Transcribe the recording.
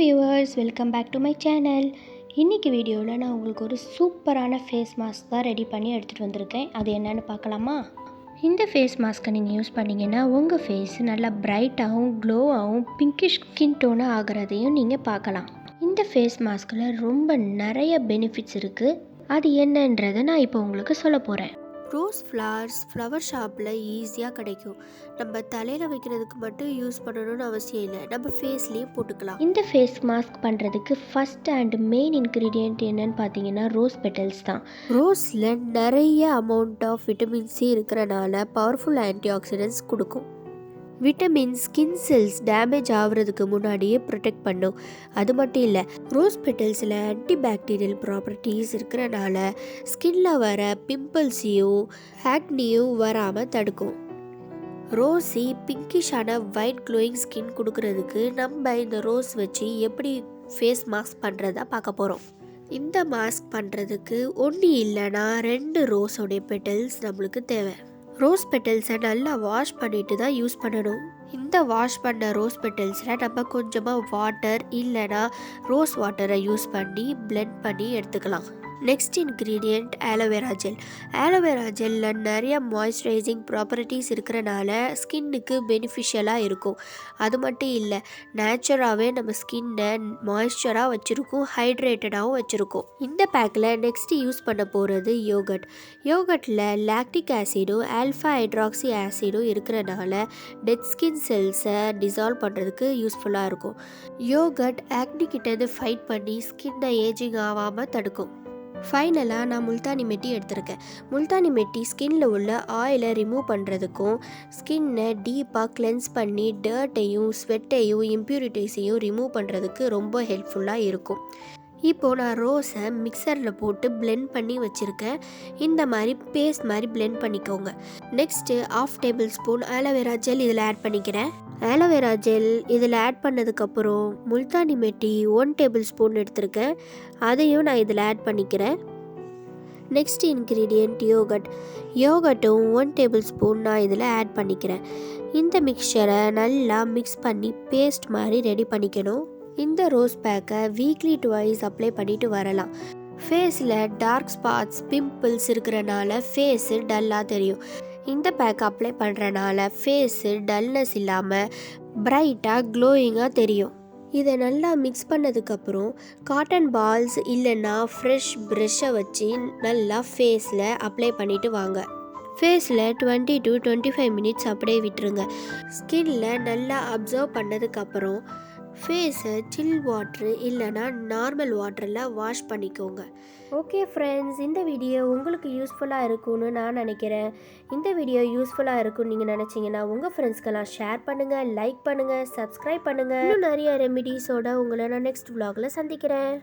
Viewers, welcome back to my channel. இன்றைக்கி வீடியோவில் நான் உங்களுக்கு ஒரு சூப்பரான ஃபேஸ் மாஸ்க் தான் ரெடி பண்ணி எடுத்துகிட்டு வந்திருக்கேன். அது என்னென்னு பார்க்கலாமா? இந்த ஃபேஸ் மாஸ்க்கை நீங்கள் யூஸ் பண்ணிங்கன்னா உங்கள் ஃபேஸ் நல்லா பிரைட்டாகவும் க்ளோவாகவும் பிங்கிஷ் ஸ்கின் டோனாக ஆகிறதையும் நீங்கள் பார்க்கலாம். இந்த ஃபேஸ் மாஸ்கில் ரொம்ப நிறைய பெனிஃபிட்ஸ் இருக்குது. அது என்னன்றதை நான் இப்போ உங்களுக்கு சொல்ல போகிறேன். ரோஸ் ஃப்ளவர் ஷாப்பில் ஈஸியாக கிடைக்கும். நம்ம தலையில் வைக்கிறதுக்கு மட்டும் யூஸ் பண்ணணும்னு அவசியம் இல்லை, நம்ம ஃபேஸ்லேயும் போட்டுக்கலாம். இந்த ஃபேஸ் மாஸ்க் பண்ணுறதுக்கு ஃபஸ்ட் அண்ட் மெயின் இன்க்ரீடியன்ட் என்னன்னு பார்த்தீங்கன்னா ரோஸ் பெட்டல்ஸ் தான். ரோஸில் நிறைய அமௌண்ட் ஆஃப் விட்டமின் சி இருக்கிறனால பவர்ஃபுல் ஆன்டி ஆக்சிடென்ட்ஸ் கொடுக்கும். விட்டமின் ஸ்கின் செல்ஸ் டேமேஜ் ஆகிறதுக்கு முன்னாடியே ப்ரொடெக்ட் பண்ணும். அது மட்டும் இல்லை, ரோஸ் பெட்டல்ஸில் ஆன்டிபாக்டீரியல் ப்ராப்பர்ட்டிஸ் இருக்கிறனால ஸ்கின்ல வர பிம்பிள்ஸையும் ஆக்னியும் வராமல் தடுக்கும். ரோஸி பிங்கிஷான ஒயிட் க்ளோயிங் ஸ்கின் கொடுக்கறதுக்கு நம்ம இந்த ரோஸ் வச்சு எப்படி ஃபேஸ் மாஸ்க் பண்ணுறதா பார்க்க போகிறோம். இந்த மாஸ்க் பண்ணுறதுக்கு ஒன்று இல்லைன்னா 2 ரோஸோடைய பெட்டல்ஸ் நம்மளுக்கு தேவை. ரோஸ் பெட்டல்ஸை நல்லா வாஷ் பண்ணிட்டு தான் யூஸ் பண்ணணும். இந்த வாஷ் பண்ண ரோஸ் பெட்டல்ஸில் நம்ம கொஞ்சமாக வாட்டர் இல்லைனா ரோஸ் வாட்டரை யூஸ் பண்ணி பிளெண்ட் பண்ணி எடுத்துக்கலாம். Next ingredient aloe vera gel. Aloe vera ஜெல்லில் நிறைய மாய்ஸ்சரைசிங் ப்ராப்பர்ட்டிஸ் இருக்கிறனால ஸ்கின்னுக்கு பெனிஃபிஷியலாக இருக்கும். அது மட்டும் இல்லை, நேச்சுராகவே நம்ம ஸ்கின்னை மாய்ஸ்சராக வச்சுருக்கோம், ஹைட்ரேட்டடாகவும் வச்சுருக்கோம். இந்த பேக்கில் நெக்ஸ்ட்டு யூஸ் பண்ண போகிறது யோகட்டில் லாக்டிக் ஆசிடும் ஆல்ஃபா ஹைட்ராக்சி ஆசிடும் இருக்கிறனால டெட் ஸ்கின் செல்ஸை டிசால்வ் பண்ணுறதுக்கு யூஸ்ஃபுல்லாக இருக்கும். யோகட் ஆக்னிக்கிட்டேருந்து ஃபைட் பண்ணி ஸ்கின்னை ஏஜிங் ஆகாமல் தடுக்கும். ஃபைனலாக நான் முல்தானி மெட்டி எடுத்திருக்கேன். முல்தானி மெட்டி ஸ்கின்னில் உள்ள ஆயிலை ரிமூவ் பண்ணுறதுக்கும் ஸ்கின்னை டீப்பாக கிளென்ஸ் பண்ணி டர்ட்டையும் ஸ்வெட்டையும் இம்ப்யூரிட்டிஸையும் ரிமூவ் பண்ணுறதுக்கு ரொம்ப ஹெல்ப்ஃபுல்லாக இருக்கும். இப்போது நான் ரோஸை மிக்சரில் போட்டு பிளெண்ட் பண்ணி வச்சுருக்கேன். இந்த மாதிரி பேஸ்ட் மாதிரி பிளெண்ட் பண்ணிக்கோங்க. Next 1/2 table spoon aloe vera gel இதில் ஆட் பண்ணிக்கிறேன். ஆலோவேரா ஜெல் இதில் ஆட் பண்ணதுக்கப்புறம் முல்தானி மெட்டி 1 டேபிள் ஸ்பூன் எடுத்திருக்கேன், அதையும் நான் இதில் ஆட் பண்ணிக்கிறேன். நெக்ஸ்ட் இன்க்ரீடியண்ட் யோகட்டும் 1 டேபிள் ஸ்பூன் நான் இதில் ஆட் பண்ணிக்கிறேன். இந்த மிக்சரை நல்லா மிக்ஸ் பண்ணி பேஸ்ட் மாதிரி ரெடி பண்ணிக்கணும். இந்த ரோஸ் பேக்கை வீக்லி 2 அப்ளை பண்ணிட்டு வரலாம். ஃபேஸில் டார்க் ஸ்பாட்ஸ் பிம்பிள்ஸ் இருக்கிறனால ஃபேஸு டல்லாக தெரியும். இந்த பேக்கை அப்ளை பண்ணுறனால ஃபேஸு டல்னஸ் இல்லாமல் பிரைட்டாக க்ளோயிங்காக தெரியும். இதை நல்லா மிக்ஸ் பண்ணதுக்கப்புறம் காட்டன் பால்ஸ் இல்லைன்னா ஃப்ரெஷ் ப்ரெஷ்ஷை வச்சு நல்லா ஃபேஸில் அப்ளை பண்ணிவிட்டு வாங்க. ஃபேஸில் 20 to 25 மினிட்ஸ் அப்படியே விட்டுருங்க. ஸ்கின்ல நல்லா அப்சர்வ் பண்ணதுக்கப்புறம் ஃபேஸை சில் வாட்ரு இல்லைனா நார்மல் வாட்டரில் வாஷ் பண்ணிக்கோங்க. ஓகே ஃப்ரெண்ட்ஸ், இந்த வீடியோ உங்களுக்கு யூஸ்ஃபுல்லாக இருக்கும்னு நான் நினைக்கிறேன். இந்த வீடியோ யூஸ்ஃபுல்லாக இருக்கும்னு நீங்கள் நினச்சிங்கன்னா உங்கள் ஃப்ரெண்ட்ஸ்க்கெல்லாம் ஷேர் பண்ணுங்கள், லைக் பண்ணுங்கள், சப்ஸ்கிரைப் பண்ணுங்கள். இன்னும் நிறைய ரெமிடிஸோட உங்களை நான் நெக்ஸ்ட் vlogல சந்திக்கிறேன்.